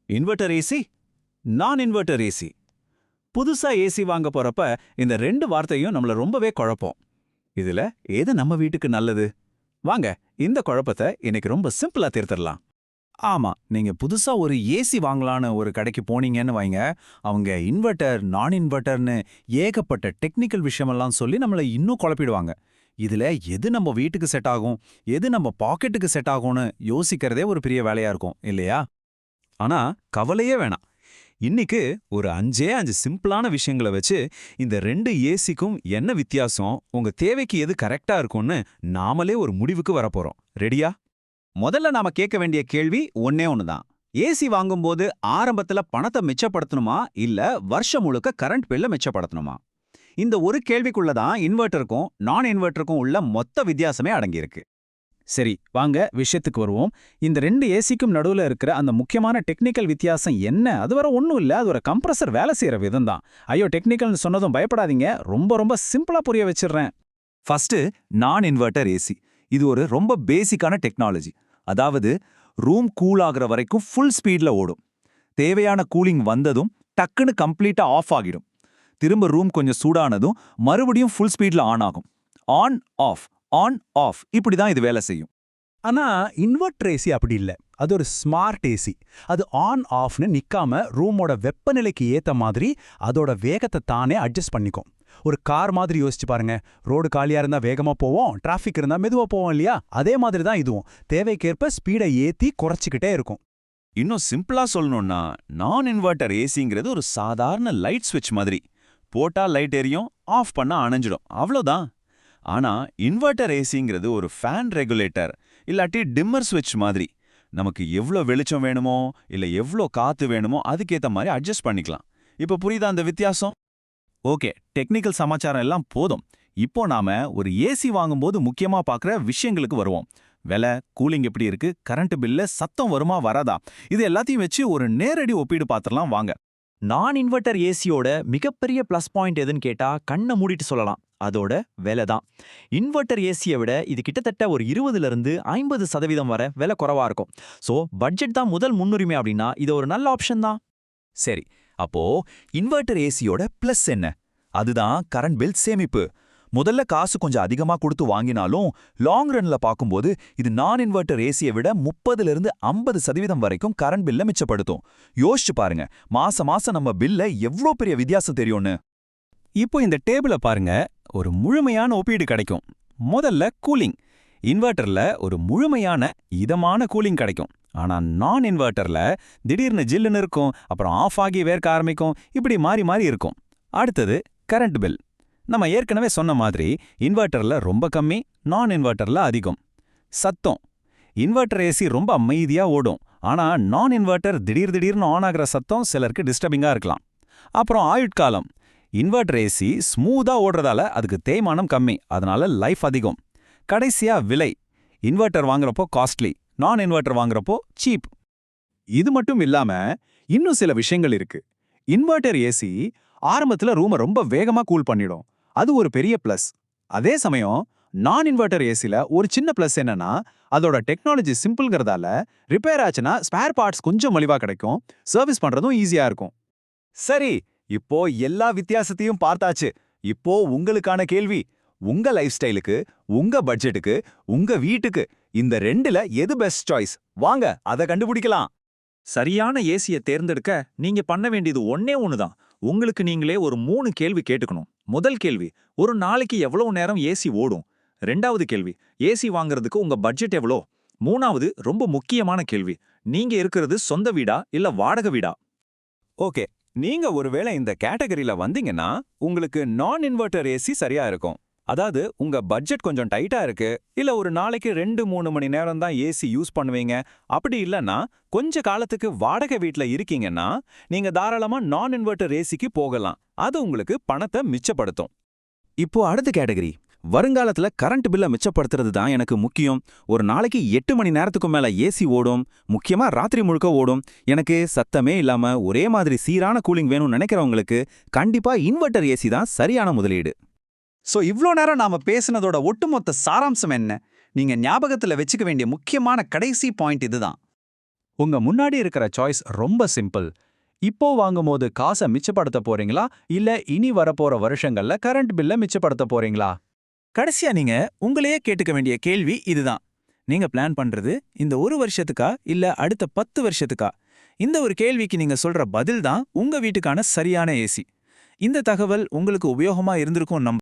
Inverter AC, நான் inverter AC. புதுசா AC வாங்க போறப்ப இந்த ரெண்டு வார்த்தையும் நம்மள ரொம்பவே குழப்பம். இதுல எது நம்ம வீட்டுக்கு நல்லது? வாங்க இந்த குழப்பத்தை இன்னைக்கு ரொம்ப சிம்பிளா தீர்த்திடலாம். ஆமா, நீங்க புதுசா ஒரு ஏசி வாங்கலான்னு ஒரு கடைக்கு போனீங்கன்னு வைங்க, அவங்க இன்வெர்ட்டர், நான் இன்வெர்ட்டர்னு ஏகப்பட்ட டெக்னிக்கல் விஷயமெல்லாம் சொல்லி நம்மள இன்னும் குழப்பிடுவாங்க. இதுல எது நம்ம வீட்டுக்கு செட் ஆகும், எது நம்ம பாக்கெட்டுக்கு செட் ஆகும்னு யோசிக்கிறதே ஒரு பெரிய வேலையா இருக்கும் இல்லையா? ஆனா கவலையே வேணாம். இன்னைக்கு ஒரு 5 சிம்பிளான விஷயங்களை வச்சு இந்த ரெண்டு ஏசிக்கும் என்ன வித்தியாசம், உங்க தேவைக்கு எது கரெக்டா இருக்கும்னு நாமளே ஒரு முடிவுக்கு வரப்போறோம். ரெடியா? முதல்ல நாம கேட்க வேண்டிய கேள்வி ஒன்னே ஒண்ணுதான். ஏசி வாங்கும்போது ஆரம்பத்துல பணத்தை மிச்சப்படுத்தணுமா இல்ல வருஷம் முழுக்க கரண்ட் பில்ல மிச்சப்படுத்தணுமா? இந்த ஒரு கேள்விக்குள்ளதான் இன்வெர்ட்டருக்கும் நான் இன்வெர்ட்டருக்கும் உள்ள மொத்த வித்தியாசமே அடங்கியிருக்கு. சரி, வாங்க விஷயத்துக்கு வருவோம். இந்த ரெண்டு ஏசிக்கும் நடுவுல இருக்கிற அந்த முக்கியமான டெக்னிக்கல் வித்தியாசம் என்ன? அது வர ஒன்றும் இல்லை, அது ஒரு கம்ப்ரஸர் வேலை செய்யற விதம் தான். ஐயோ, டெக்னிக்கல்னு சொன்னதும் பயப்படாதீங்க, ரொம்ப ரொம்ப சிம்பிளா புரிய வச்சிடுறேன். ஃபர்ஸ்ட், நான் இன்வெர்ட்டர் ஏசி. இது ஒரு ரொம்ப பேசிக்கான டெக்னாலஜி. அதாவது ரூம் கூல் ஆகுற வரைக்கும் ஃபுல் ஸ்பீட்ல ஓடும். தேவையான கூலிங் வந்ததும் டக்குன்னு கம்ப்ளீட்டா ஆஃப் ஆகிடும். திரும்ப ரூம் கொஞ்சம் சூடானதும் மறுபடியும் ஃபுல் ஸ்பீட்ல ஆன் ஆகும். ஆன் ஆஃப், ஆன் ஆஃப், இப்படி தான் இது வேலை செய்யும். ஆனா இன்வெர்டர் ஏசி அப்படி இல்ல. அது ஒரு ஸ்மார்ட் ஏசி. அது ஆன் ஆஃப்னு நிக்காம ரூமோட வெப்பநிலைக்கு ஏத்த மாதிரி அதோட வேகத்தை தானே அட்ஜஸ்ட் பண்ணிக்கும். ஒரு கார் மாதிரி யோசிச்சு பாருங்க. ரோடு காலியா இருந்தா வேகமா போவோம், டிராஃபிக் இருந்தா மெதுவா போவோம் இல்லையா? அதே மாதிரி தான் இதுவும். தேவைக்கேற்ப ஸ்பீடை ஏத்தி குறைச்சிக்கிட்டே இருக்கும். இன்னும் சிம்பிளா சொல்லணும்னா, நான் இன்வெர்ட்டர் ஏசிங்கிறது ஒரு சாதாரண லைட் ஸ்விட்ச் மாதிரி. போட்டா லைட் எரியும், ஆஃப் பண்ணா அணைஞ்சிடும், அவ்வளோதான். ஆனா இன்வெர்ட்டர் ஏசிங்கிறது ஒரு ஃபேன் ரெகுலேட்டர் இல்லாட்டி டிம்மர் ஸ்விட்ச் மாதிரி. நமக்கு எவ்வளோ வெளிச்சம் வேணுமோ இல்ல எவ்வளோ காத்து வேணுமோ அதுக்கேத்த மாதிரி அட்ஜஸ்ட் பண்ணிக்கலாம். இப்ப புரியுதா அந்த வித்தியாசம்? ஓகே, டெக்னிக்கல் சமாச்சாரம் எல்லாம் போதும். இப்போ நாம ஒரு ஏசி வாங்கும்போது முக்கியமா பார்க்குற விஷயங்களுக்கு வருவோம். விலை, கூலிங் எப்படி இருக்கு, கரண்ட் பில்ல, சத்தம் வருமா வராதா, இது எல்லாத்தையும் வச்சு ஒரு நேரடி ஒப்பீடு பார்த்துடலாம் வாங்க. நான் இன்வெர்ட்டர் ஏசியோட மிகப்பெரிய ப்ளஸ் பாயிண்ட் எதுன்னு கேட்டா கண்ணை மூடிட்டு சொல்லலாம், அதோட விலை தான். இன்வெர்ட்டர் ஏசியை விட இது கிட்டத்தட்ட ஒரு 20% வரை விலை குறைவா இருக்கும். ஸோ பட்ஜெட் தான் முதல் முன்னுரிமை அப்படின்னா இது ஒரு நல்ல ஆப்ஷன் தான். சரி, அப்போ இன்வெர்ட்டர் ஏசியோட பிளஸ் என்ன? அதுதான் கரண்ட் பில் சேமிப்பு. முதல்ல காசு கொஞ்சம் அதிகமா கொடுத்து வாங்கினாலும் லாங் ரன்ல பார்க்கும்போது இது நான் இன்வெர்ட்டர் ஏசியை விட 30% வரைக்கும் கரண்ட் பில்ல மிச்சப்படுத்தும். யோசிச்சு பாருங்க, மாசம் மாசம் நம்ம பில்ல எவ்வளோ பெரிய வித்தியாசம் தெரியும்னு. இப்போ இந்த டேபிளை பாருங்க, ஒரு முழுமையான ஒப்பீடு கிடைக்கும். முதல்ல கூலிங். இன்வெர்ட்டர்ல ஒரு முழுமையான இதமான கூலிங் கிடைக்கும். ஆனா நான் இன்வெர்ட்டர்ல திடீர்னு ஜில்லுன்னு இருக்கும், அப்புறம் ஆஃப் ஆகி வேர்க்க ஆரம்பிக்கும், இப்படி மாறி மாறி இருக்கும். அடுத்தது கரண்ட் பில். நம்ம ஏற்கனவே சொன்ன மாதிரி இன்வெர்ட்டர்ல ரொம்ப கம்மி, நான் இன்வெர்ட்டர்ல அதிகம். சத்தம். இன்வெர்ட்டர் ஏசி ரொம்ப அமைதியா ஓடும், ஆனா நான் இன்வெர்ட்டர் திடீர்னு ஆன் ஆகிற சத்தம் சிலருக்கு டிஸ்டர்பிங்கா இருக்கலாம். அப்புறம் ஆயுட்காலம். இன்வெர்ட்டர் ஏசி ஸ்மூதா ஓடுறதால அதுக்கு தேய்மானம் கம்மி, அதனால லைஃப் அதிகம். கடைசியா விலை. இன்வெர்ட்டர் வாங்குறப்போ காஸ்ட்லி, நான் இன்வெர்ட்டர் வாங்குறப்போ சீப். இது மட்டும் இல்லாம இன்னும் சில விஷயங்கள் இருக்கு. இன்வெர்ட்டர் ஏசி ஆரம்பத்துல ரூமை ரொம்ப வேகமா கூல் பண்ணிடும், அது ஒரு பெரிய பிளஸ். அதே சமயம் நான் இன்வெர்ட்டர் ஏசில ஒரு சின்ன பிளஸ் என்னன்னா, அதோட டெக்னாலஜி சிம்பிள்ங்கிறதால ரிப்பேர் ஆச்சுன்னா ஸ்பேர் பார்ட்ஸ் கொஞ்சம் மலிவா கிடைக்கும், சர்வீஸ் பண்றதும் ஈஸியா இருக்கும். சரி, இப்போ எல்லா வித்தியாசத்தையும் பார்த்தாச்சு. இப்போ உங்களுக்கான கேள்வி, உங்க லைஃப் ஸ்டைலுக்கு, உங்க பட்ஜெட்டுக்கு, உங்க வீட்டுக்கு இந்த ரெண்டுல எது பெஸ்ட் சாய்ஸ்? வாங்க அதை கண்டுபிடிக்கலாம். சரியான ஏசியை தேர்ந்தெடுக்க நீங்க பண்ண வேண்டியது ஒன்னே ஒண்ணுதான். உங்களுக்கு நீங்களே ஒரு 3 கேள்வி கேட்டுக்கணும். முதல் கேள்வி, ஒரு நாளைக்கு எவ்வளவு நேரம் ஏசி ஓடும்? ரெண்டாவது கேள்வி, ஏசி வாங்குறதுக்கு உங்க பட்ஜெட் எவ்வளோ? மூணாவது ரொம்ப முக்கியமான கேள்வி, நீங்க இருக்கிறது சொந்த வீடா இல்ல வாடகை வீடா? ஓகே, நீங்க ஒருவேளை இந்த கேட்டகரியில வந்தீங்கன்னா உங்களுக்கு நான் இன்வெர்ட்டர் ஏசி சரியா இருக்கும். அதாவது உங்க பட்ஜெட் கொஞ்சம் டைட்டா இருக்கு, இல்ல ஒரு நாளைக்கு 2-3 மணி நேரம் தான் ஏசி யூஸ் பண்ணுவீங்க, அப்படி இல்லைன்னா கொஞ்ச காலத்துக்கு வாடகை வீட்ல இருக்கீங்கன்னா நீங்க தாராளமா நான் இன்வெர்ட்டர் ஏசிக்கு போகலாம். அது உங்களுக்கு பணத்தை மிச்சப்படுத்தும். இப்போ அடுத்த கேட்டகரி, வருங்காலத்துல கரண்ட் பில்ல மிச்சப்படுத்துறது தான் எனக்கு முக்கியம். ஒரு நாளைக்கு 8 மணி நேரத்துக்கு மேல ஏசி ஓடும், முக்கியமா ராத்திரி முழுக்க ஓடும், எனக்கு சத்தமே இல்லாம ஒரே மாதிரி சீரான கூலிங் வேணும்னு நினைக்கிறவங்களுக்கு கண்டிப்பா இன்வெர்ட்டர் ஏசி தான் சரியான முதலீடு. சோ இவ்ளோ நேரம் நாம பேசினதோட ஒட்டுமொத்த சாராம்சம் என்ன? நீங்க ஞாபகத்துல வச்சுக்க வேண்டிய முக்கியமான கடைசி பாயிண்ட் இதுதான். உங்க முன்னாடி இருக்கிற சாய்ஸ் ரொம்ப சிம்பிள். இப்போ வாங்கும்போது காசை மிச்சப்படுத்த போறீங்களா, இல்ல இனி வரப்போற வருஷங்கள்ல கரண்ட் பில்ல மிச்சப்படுத்த போறீங்களா? கடைசியா நீங்க உங்களையே கேட்டுக்க வேண்டிய கேள்வி இதுதான். நீங்க பிளான் பண்றது இந்த 1 வருஷத்துக்கா இல்ல அடுத்த 10 வருஷத்துக்கா? இந்த ஒரு கேள்விக்கு நீங்க சொல்ற பதில் தான் உங்க வீட்டுக்கான சரியான ஏசி. இந்த தகவல் உங்களுக்கு உபயோகமா இருந்திருக்கும்